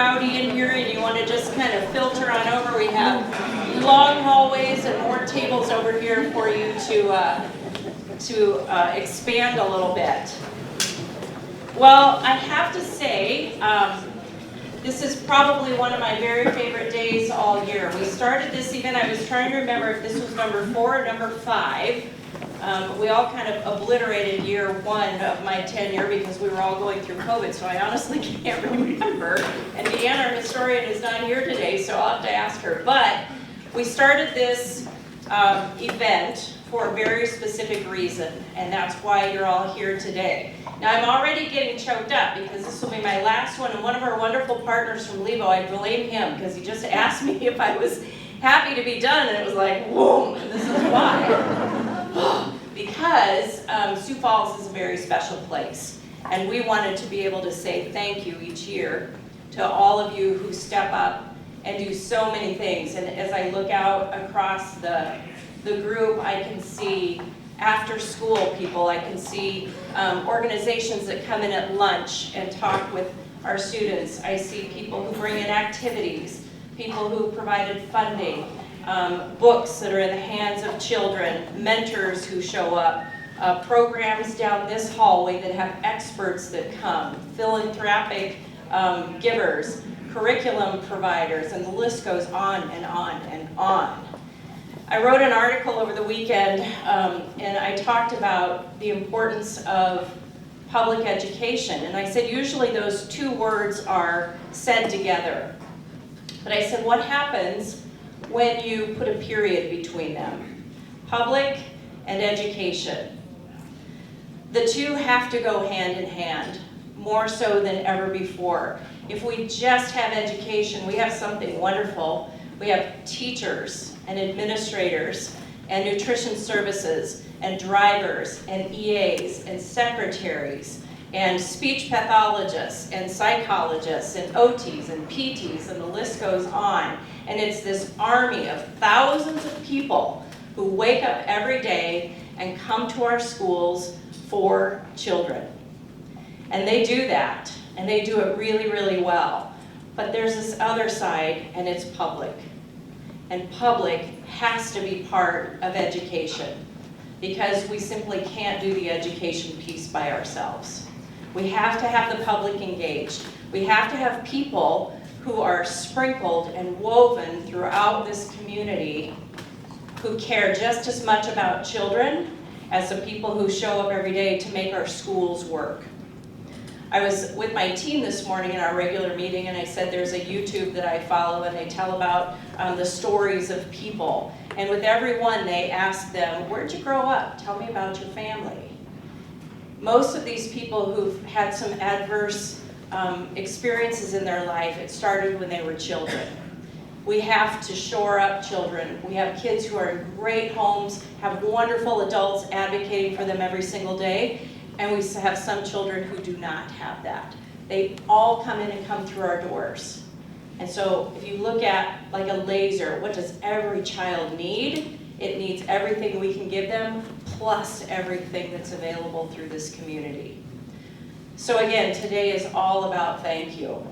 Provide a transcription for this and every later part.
rowdy in here and you want to just kind of filter on over, we have long hallways and more tables over here for you to expand a little bit. Well, I have to say, this is probably one of my very favorite days all year. We started this event, I was trying to remember if this was number 4 or number 5. We all kind of obliterated year 1 of my tenure because we were all going through COVID, so I honestly can't remember. And Deanna, our historian, is not here today, so I'll have to ask her. But we started this event for a very specific reason, and that's why you're all here today. Now, I'm already getting choked up because this will be my last one, and one of our wonderful partners from Levo, I blame him because he just asked me if I was happy to be done, and it was like, whoa, and this is why. Because Sioux Falls is a very special place, and we wanted to be able to say thank you each year to all of you who step up and do so many things. And as I look out across the group, I can see after school people, I can see organizations that come in at lunch and talk with our students. I see people who bring in activities, people who provided funding, books that are in the hands of children, mentors who show up, programs down this hallway that have experts that come, philanthropic givers, curriculum providers, and the list goes on and on and on. I wrote an article over the weekend and I talked about the importance of public education, and I said usually those 2 words are said together. But I said, what happens when you put a period between them? Public and education. The 2 have to go hand in hand, more so than ever before. If we just have education, we have something wonderful. We have teachers and administrators and nutrition services and drivers and EAs and secretaries and speech pathologists and psychologists and OTs and PTs, and the list goes on. And it's this army of thousands of people who wake up every day and come to our schools for children. And they do that, and they do it really, really well. But there's this other side, and it's public. And public has to be part of education because we simply can't do the education piece by ourselves. We have to have the public engaged. We have to have people who are sprinkled and woven throughout this community who care just as much about children as the people who show up every day to make our schools work. I was with my team this morning in our regular meeting, and I said there's a YouTube that I follow, and they tell about the stories of people. And with everyone, they ask them, where'd you grow up? Tell me about your family. Most of these people who've had some adverse experiences in their life, it started when they were children. We have to shore up children. We have kids who are in great homes, have wonderful adults advocating for them every single day, and we have some children who do not have that. They all come in and come through our doors. And so if you look at like a laser, what does every child need? It needs everything we can give them, plus everything that's available through this community. So again, today is all about thank you.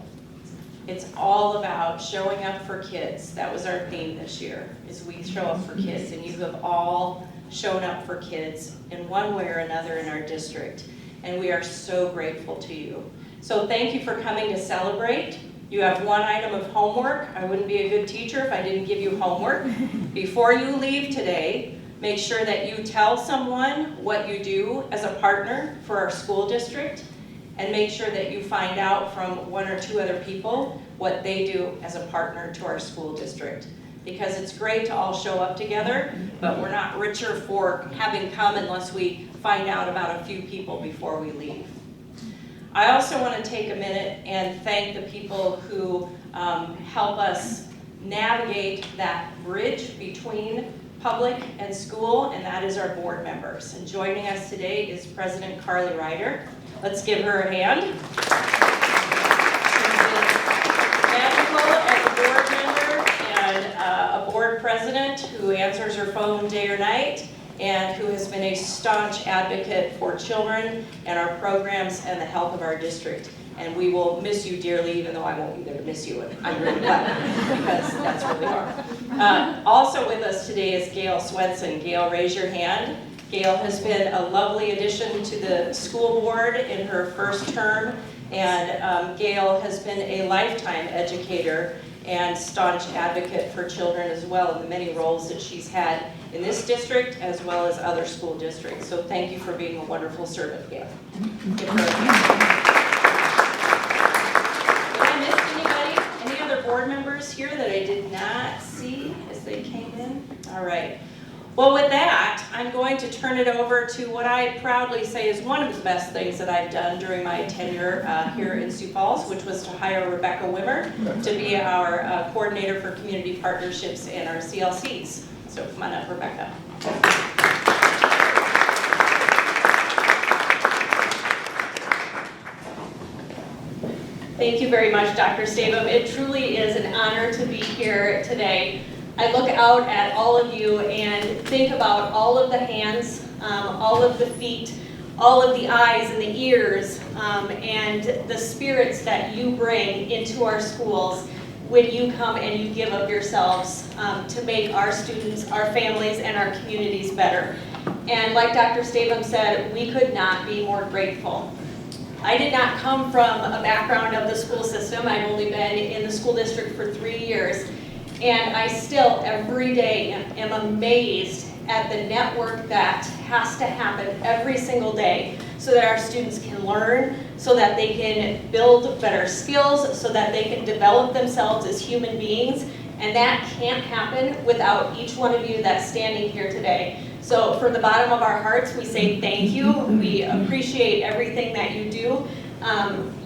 It's all about showing up for kids. That was our theme this year, is we show up for kids, and you have all shown up for kids in one way or another in our district, and we are so grateful to you. So thank you for coming to celebrate. You have 1 item of homework. I wouldn't be a good teacher if I didn't give you homework. Before you leave today, make sure that you tell someone what you do as a partner for our school district, and make sure that you find out from 1 or 2 other people what they do as a partner to our school district. Because it's great to all show up together, but we're not richer for having come unless we find out about a few people before we leave. I also want to take a minute and thank the people who help us navigate that bridge between public and school, and that is our board members. And joining us today is President Carly Ryder. Let's give her a hand. A board president who answers her phone day or night, and who has been a staunch advocate for children and our programs and the health of our district. And we will miss you dearly, even though I won't be there to miss you. I'm really glad, because that's where we are. Also with us today is Gail Swenson. Gail, raise your hand. Gail has been a lovely addition to the school board in her first term, and Gail has been a lifetime educator and staunch advocate for children as well in the many roles that she's had in this district as well as other school districts. So thank you for being a wonderful servant, Gail. Did I miss anybody? Any other board members here that I did not see as they came in? All right. Well, with that, I'm going to turn it over to what I proudly say is one of the best things that I've done during my tenure here in Sioux Falls, which was to hire Rebecca Wimmer to be our coordinator for community partnerships and our CLCs. So come on up, Rebecca. Thank you very much, Dr. Stabum. It truly is an honor to be here today. I look out at all of you and think about all of the hands, all of the feet, all of the eyes and the ears, and the spirits that you bring into our schools when you come and you give of yourselves to make our students, our families, and our communities better. And like Dr. Stabum said, we could not be more grateful. I did not come from a background of the school system. I've only been in the school district for 3 years. And I still, every day, am amazed at the network that has to happen every single day so that our students can learn, so that they can build better skills, so that they can develop themselves as human beings. And that can't happen without each one of you that's standing here today. So from the bottom of our hearts, we say thank you. We appreciate everything that you do.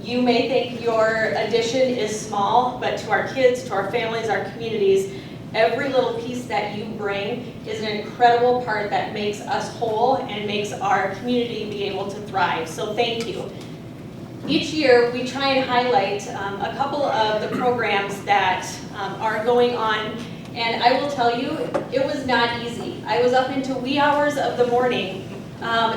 You may think your addition is small, but to our kids, to our families, our communities, every little piece that you bring is an incredible part that makes us whole and makes our community be able to thrive. So thank you. Each year, we try and highlight a couple of the programs that are going on, and I will tell you, it was not easy. I was up into wee hours of the morning,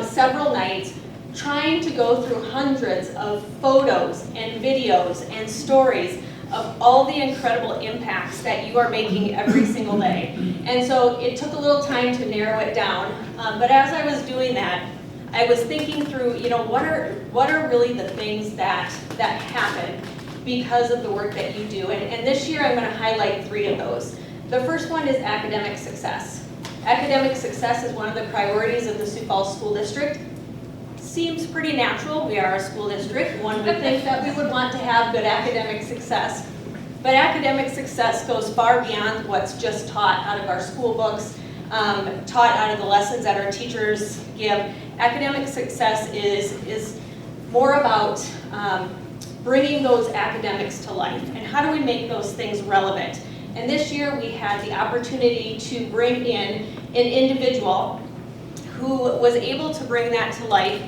several nights, trying to go through hundreds of photos and videos and stories of all the incredible impacts that you are making every single day. And so it took a little time to narrow it down, but as I was doing that, I was thinking through, you know, what are really the things that happen because of the work that you do. And this year I'm going to highlight 3 of those. The first one is academic success. Academic success is one of the priorities of the Sioux Falls School District. Seems pretty natural. We are a school district. One would think that we would want to have good academic success. But academic success goes far beyond what's just taught out of our school books, taught out of the lessons that our teachers give. Academic success is more about bringing those academics to life. And how do we make those things relevant? And this year we had the opportunity to bring in an individual who was able to bring that to life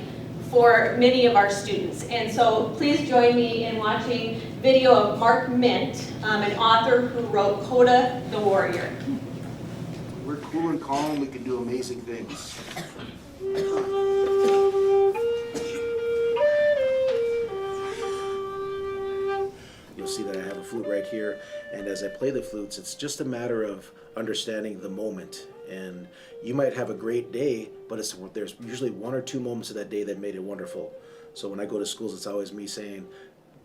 for many of our students. And so please join me in watching video of Mark Mint, an author who wrote Coda the Warrior. We're cool and calm, we can do amazing things. You'll see that I have a flute right here, and as I play the flutes, it's just a matter of understanding the moment. And you might have a great day, but there's usually 1 or 2 moments of that day that made it wonderful. So when I go to schools, it's always me saying,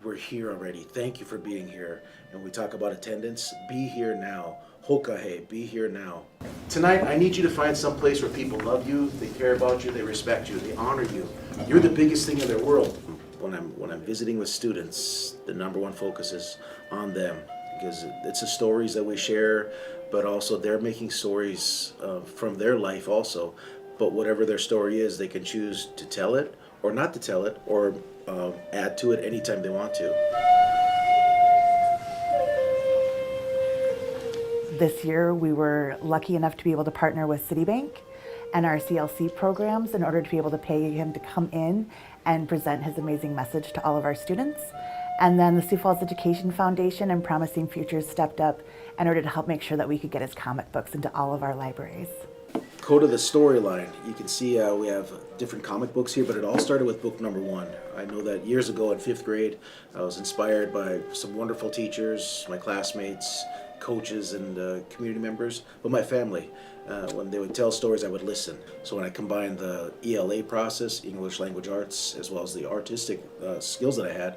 we're here already. Thank you for being here. And we talk about attendance. Be here now. Hokahe, be here now. Tonight, I need you to find some place where people love you, they care about you, they respect you, they honor you. You're the biggest thing in their world. When I'm visiting with students, the #1 focus is on them, because it's the stories that we share, but also they're making stories from their life also. But whatever their story is, they can choose to tell it or not to tell it, or add to it anytime they want to. This year we were lucky enough to be able to partner with Citibank and our CLC programs in order to be able to pay him to come in and present his amazing message to all of our students. And then the Sioux Falls Education Foundation and Promising Futures stepped up in order to help make sure that we could get his comic books into all of our libraries. go to the storyline, you can see we have different comic books here, but it all started with book number 1. I know that years ago in 5th grade, I was inspired by some wonderful teachers, my classmates, coaches, and community members, but my family. When they would tell stories, I would listen. So when I combined the ELA process, English Language Arts, as well as the artistic skills that I had,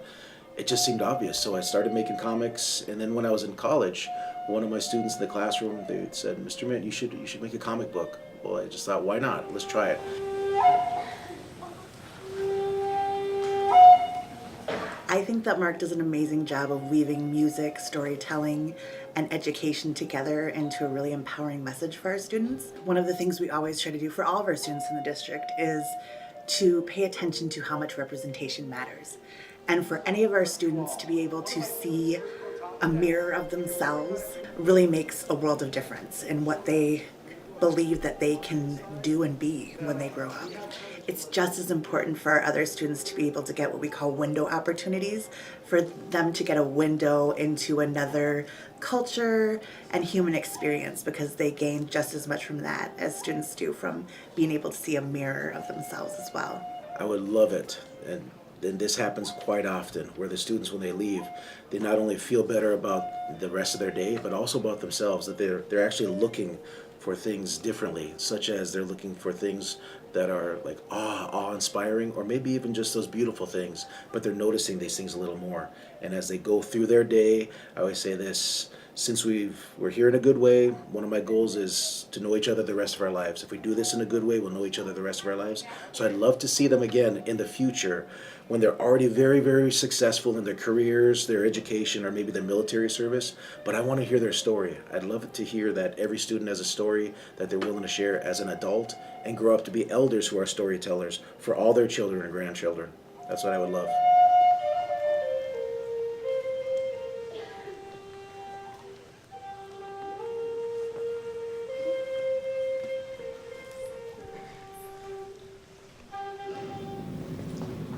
it just seemed obvious. So I started making comics, and then when I was in college, one of my students in the classroom, they said, "Mr. Mint, you should make a comic book." Well, I just thought, why not? Let's try it. I think that Mark does an amazing job of weaving music, storytelling, and education together into a really empowering message for our students. One of the things we always try to do for all of our students in the district is to pay attention to how much representation matters. And for any of our students to be able to see a mirror of themselves really makes a world of difference in what they believe that they can do and be when they grow up. It's just as important for our other students to be able to get what we call window opportunities, for them to get a window into another culture and human experience, because they gain just as much from that as students do from being able to see a mirror of themselves as well. I would love it, and this happens quite often, where the students, when they leave, they not only feel better about the rest of their day, but also about themselves, that they're actually looking for things differently, such as they're looking for things that are like awe-inspiring, or maybe even just those beautiful things, but they're noticing these things a little more. And as they go through their day, I always say this, since we're here in a good way, one of my goals is to know each other the rest of our lives. If we do this in a good way, we'll know each other the rest of our lives. So I'd love to see them again in the future when they're already very, very successful in their careers, their education, or maybe their military service. But I want to hear their story. I'd love to hear that every student has a story that they're willing to share as an adult, and grow up to be elders who are storytellers for all their children and grandchildren. That's what I would love.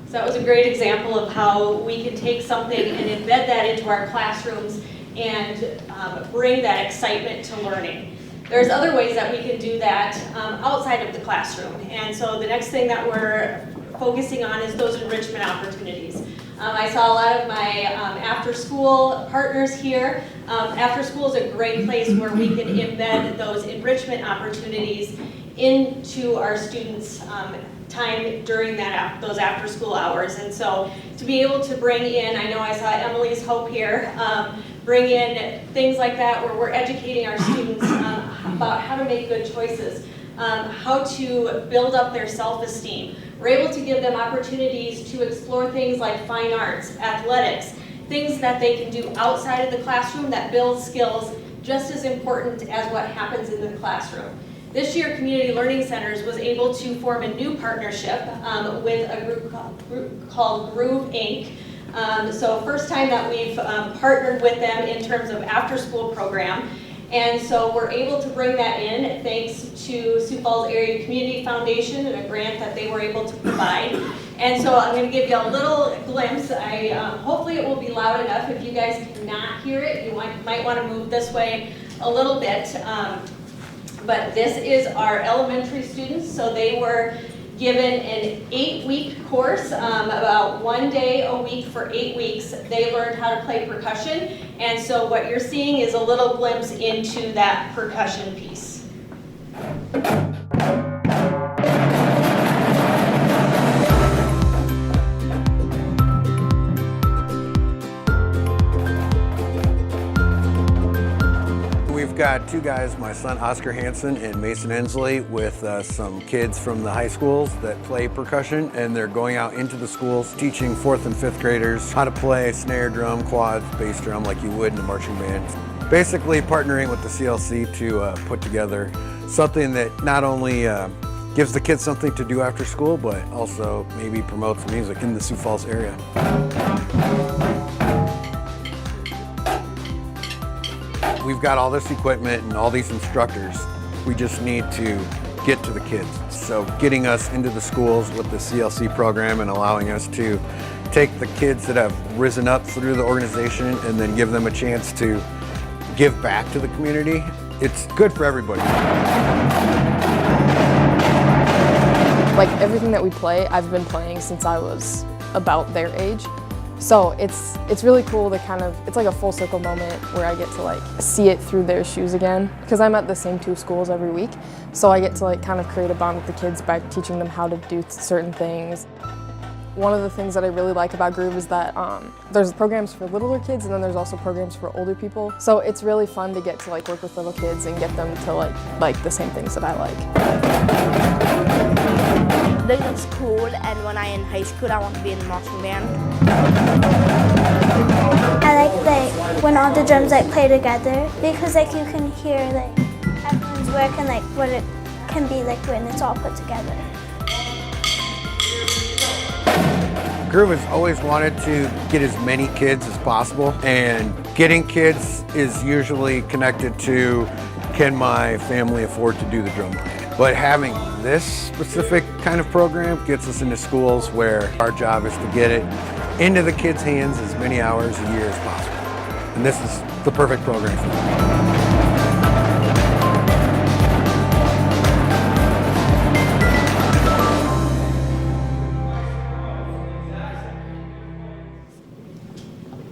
So that was a great example of how we can take something and embed that into our classrooms and bring that excitement to learning. There's other ways that we can do that outside of the classroom. And so the next thing that we're focusing on is those enrichment opportunities. I saw a lot of my after-school partners here. After school is a great place where we can embed those enrichment opportunities into our students' time during those after-school hours. And so to be able to bring in, I know I saw Emily's Hope here, bring in things like that where we're educating our students about how to make good choices, how to build up their self-esteem. We're able to give them opportunities to explore things like fine arts, athletics, things that they can do outside of the classroom that build skills just as important as what happens in the classroom. This year, Community Learning Centers was able to form a new partnership with a group called Groove Inc. So first time that we've partnered with them in terms of after-school program. And so we're able to bring that in thanks to Sioux Falls Area Community Foundation and a grant that they were able to provide. And so I'm going to give you a little glimpse. Hopefully it will be loud enough. If you guys cannot hear it, you might want to move this way a little bit. But this is our elementary students. So they were given an 8-week course, about 1 day a week for 8 weeks. They learned how to play percussion. And so what you're seeing is a little glimpse into that percussion piece. We've got two guys, my son Oscar Hansen and Mason Ensley, with some kids from the high schools that play percussion, and they're going out into the schools teaching 4th and 5th graders how to play snare drum, quads, bass drum like you would in a marching band. Basically partnering with the CLC to put together something that not only gives the kids something to do after school, but also maybe promotes music in the Sioux Falls area. We've got all this equipment and all these instructors. We just need to get to the kids. So getting us into the schools with the CLC program and allowing us to take the kids that have risen up through the organization and then give them a chance to give back to the community, it's good for everybody. Like everything that we play, I've been playing since I was about their age. So it's really cool to kind of, it's like a full circle moment where I get to like see it through their shoes again. Because I'm at the same 2 schools every week. So I get to like kind of create a bond with the kids by teaching them how to do certain things. One of the things that I really like about Groove is that there's programs for littler kids and then there's also programs for older people. So it's really fun to get to like work with little kids and get them to like the same things that I like. I think it's cool, and when I'm in high school I want to be in the marching band. I like that when all the drums like play together, because like you can hear like everyone's work and like what it can be like when it's all put together. Groove has always wanted to get as many kids as possible, and getting kids is usually connected to, can my family afford to do the drum line? But having this specific kind of program gets us into schools where our job is to get it into the kids' hands as many hours a year as possible. And this is the perfect program for that.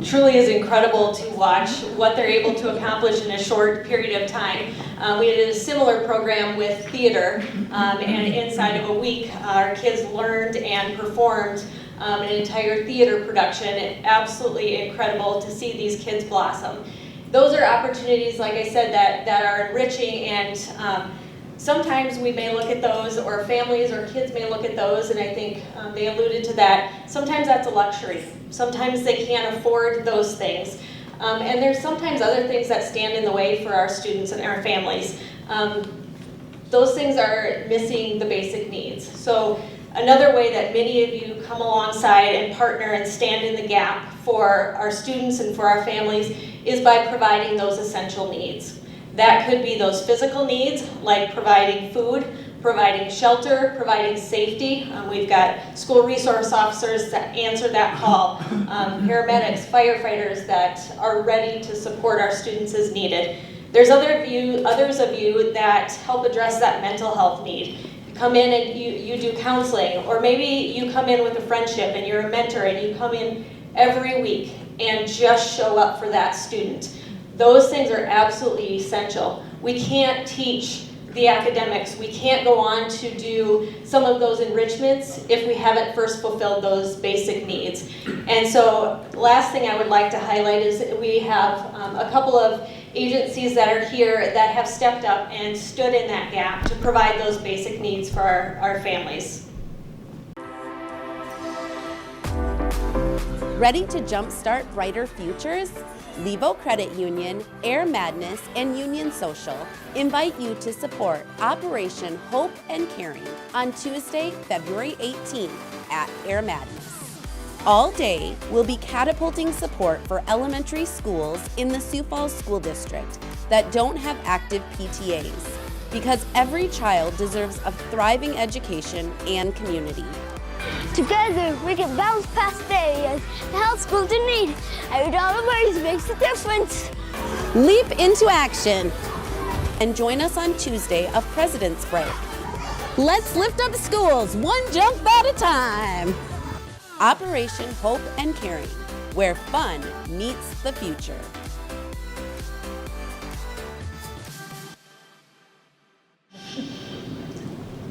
Truly is incredible to watch what they're able to accomplish in a short period of time. We did a similar program with theater, and inside of a week, our kids learned and performed an entire theater production. Absolutely incredible to see these kids blossom. Those are opportunities, like I said, that are enriching, and sometimes we may look at those, or families or kids may look at those, and I think they alluded to that. Sometimes that's a luxury. Sometimes they can't afford those things. And there's sometimes other things that stand in the way for our students and our families. Those things are missing the basic needs. So another way that many of you come alongside and partner and stand in the gap for our students and for our families is by providing those essential needs. That could be those physical needs, like providing food, providing shelter, providing safety. We've got school resource officers that answer that call, paramedics, firefighters that are ready to support our students as needed. There's others of you that help address that mental health need. You come in and you do counseling, or maybe you come in with a friendship and you're a mentor and you come in every week and just show up for that student. Those things are absolutely essential. We can't teach the academics. We can't go on to do some of those enrichments if we haven't first fulfilled those basic needs. And so last thing I would like to highlight is we have a couple of agencies that are here that have stepped up and stood in that gap to provide those basic needs for our families. Ready to jumpstart brighter futures? Levo Credit Union, Air Madness, and Union Social invite you to support Operation Hope and Caring on Tuesday, February 18th at Air Madness. All day, we'll be catapulting support for elementary schools in the Sioux Falls School District that don't have active PTAs, because every child deserves a thriving education and community. Together, we can bounce past barriers to help schools in need. Every dollar raised makes a difference. Leap into action and join us on Tuesday of President's Break. Let's lift up schools one jump at a time. Operation Hope and Caring, where fun meets the future.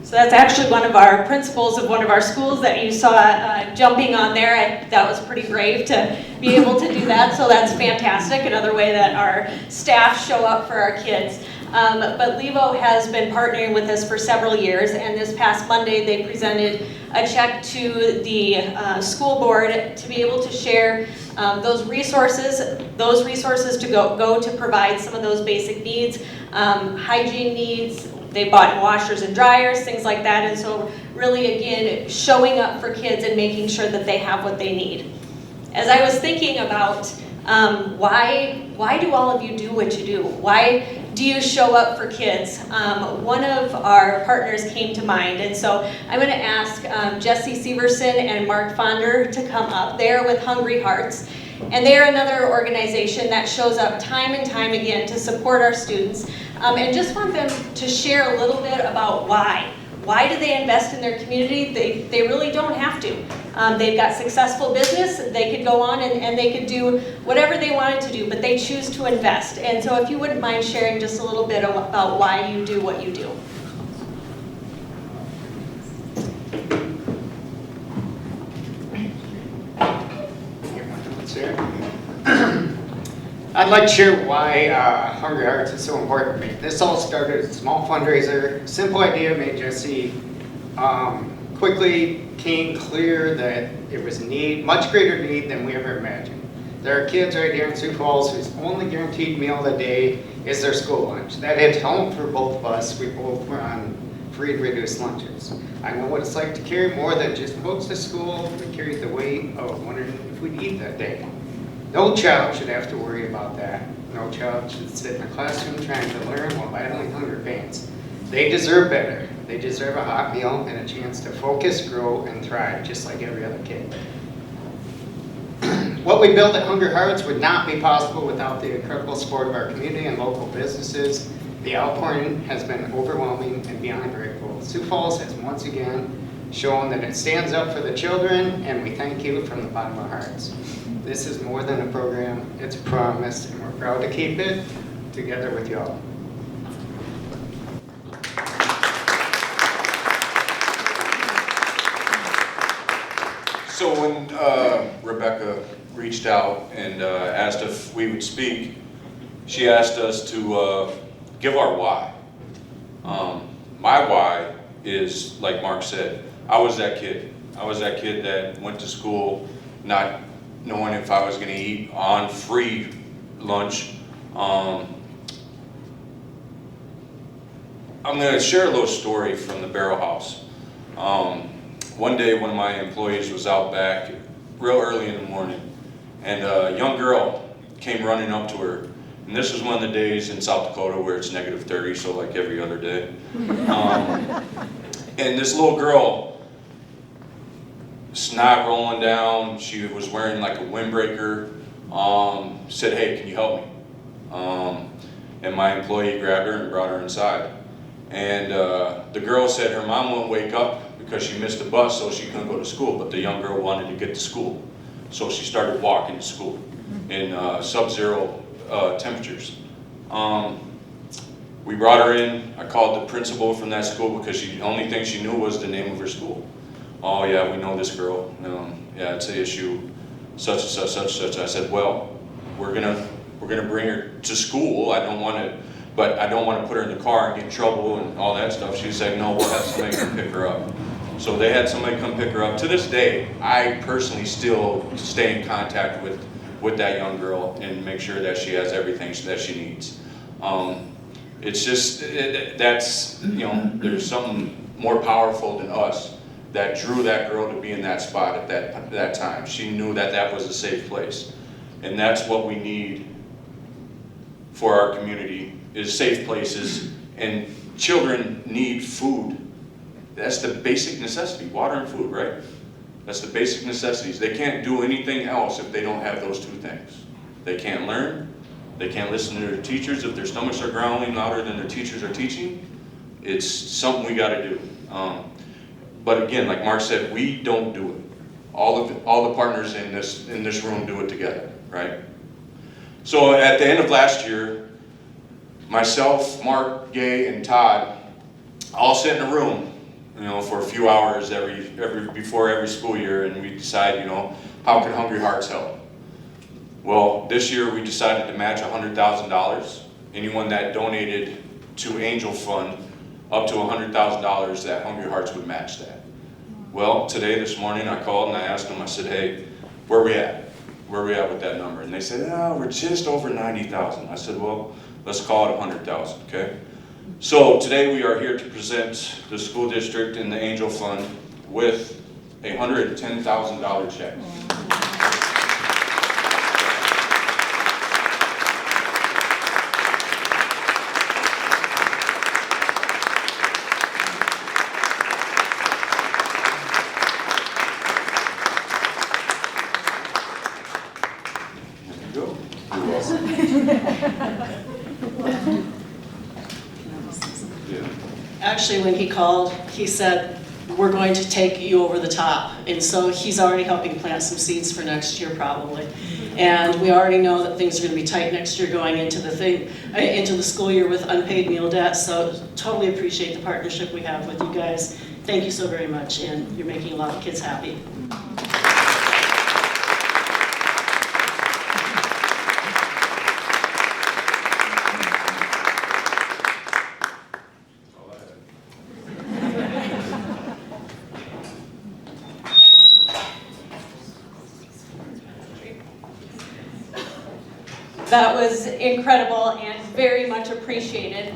So that's actually one of our principals of one of our schools that you saw jumping on there. That was pretty brave to be able to do that, so that's fantastic. Another way that our staff show up for our kids. But Levo has been partnering with us for several years, and this past Monday they presented a check to the school board to be able to share those resources to go to provide some of those basic needs, hygiene needs. They bought washers and dryers, things like that, and so really, again, showing up for kids and making sure that they have what they need. As I was thinking about why do all of you do what you do? Why do you show up for kids? One of our partners came to mind, and so I'm going to ask Jesse Severson and Mark Fonder to come up. They're with Hungry Hearts, and they're another organization that shows up time and time again to support our students. And just want them to share a little bit about why. Why do they invest in their community? They really don't have to. They've got successful business, they could go on and they could do whatever they wanted to do, but they choose to invest. And so if you wouldn't mind sharing just a little bit about why you do what you do. I'd like to share why Hungry Hearts is so important to me. This all started as a small fundraiser, simple idea made Jesse. Quickly came clear that it was a need, much greater need than we ever imagined. There are kids right here in Sioux Falls whose only guaranteed meal of the day is their school lunch. That hit home for both of us. We both were on free and reduced lunches. I know what it's like to carry more than just books to school. We carried the weight of wondering if we'd eat that day. No child should have to worry about that. No child should sit in a classroom trying to learn while battling hunger pains. They deserve better. They deserve a hot meal and a chance to focus, grow, and thrive, just like every other kid. What we built at Hungry Hearts would not be possible without the incredible support of our community and local businesses. The outpouring has been overwhelming and beyond grateful. Sioux Falls has once again shown that it stands up for the children, and we thank you from the bottom of our hearts. This is more than a program, it's a promise, and we're proud to keep it together with y'all. So when Rebecca reached out and asked if we would speak, she asked us to give our why. My why is, like Mark said, I was that kid. I was that kid that went to school not knowing if I was going to eat on free lunch. I'm going to share a little story from the Barrel House. One day, one of my employees was out back real early in the morning, and a young girl came running up to her. And this was one of the days in South Dakota where it's -30, so like every other day. And this little girl, snot rolling down, she was wearing like a windbreaker, said, "Hey, can you help me?" And my employee grabbed her and brought her inside. And the girl said her mom wouldn't wake up because she missed the bus, so she couldn't go to school, but the young girl wanted to get to school. So she started walking to school in sub-zero temperatures. We brought her in. I called the principal from that school because the only thing she knew was the name of her school. "Oh yeah, we know this girl. Yeah, it's an issue, such and such, such and such." I said, "Well, we're gonna bring her to school. I don't want to put her in the car and get in trouble and all that stuff." She said, "No, we'll have somebody come pick her up." So they had somebody come pick her up. To this day, I personally still stay in contact with that young girl and make sure that she has everything that she needs. It's just, that's, you know, there's something more powerful than us that drew that girl to be in that spot at that time. She knew that that was a safe place. And that's what we need for our community, is safe places. And children need food. That's the basic necessity, water and food, right? That's the basic necessities. They can't do anything else if they don't have those two things. They can't learn, they can't listen to their teachers if their stomachs are growling louder than their teachers are teaching. It's something we gotta do. But again, like Mark said, we don't do it. All the partners in this room do it together, right? So at the end of last year, myself, Mark, Gay, and Todd all sit in a room, you know, for a few hours before every school year, and we decide, you know, how can Hungry Hearts help? Well, this year we decided to match $100,000. Anyone that donated to Angel Fund up to $100,000, that Hungry Hearts would match that. Well, this morning, I called and I asked them, I said, "Hey, where are we at? Where are we at with that number?" And they said, "Oh, we're just over 90,000. I said, "Well, let's call it 100,000, okay?" So today we are here to present the school district and the Angel Fund with a $110,000 check. actually, when he called, he said, we're going to take you over the top. And so he's already helping plant some seeds for next year probably. And we already know that things are going to be tight next year going into the school year with unpaid meal debt. So totally appreciate the partnership we have with you guys. Thank you so very much, and you're making a lot of kids happy. That was incredible and very much appreciated.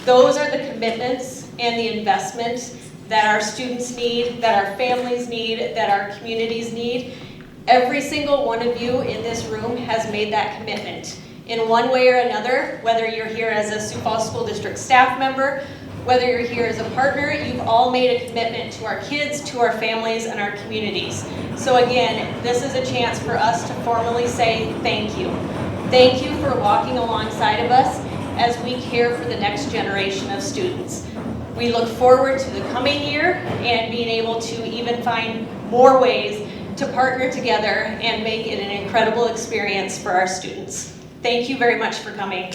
Those are the commitments and the investment that our students need, that our families need, that our communities need. Every single one of you in this room has made that commitment in one way or another, whether you're here as a Sioux Falls School District staff member, whether you're here as a partner, you've all made a commitment to our kids, to our families, and our communities. So again, this is a chance for us to formally say thank you. Thank you for walking alongside of us as we care for the next generation of students. We look forward to the coming year and being able to even find more ways to partner together and make it an incredible experience for our students. Thank you very much for coming.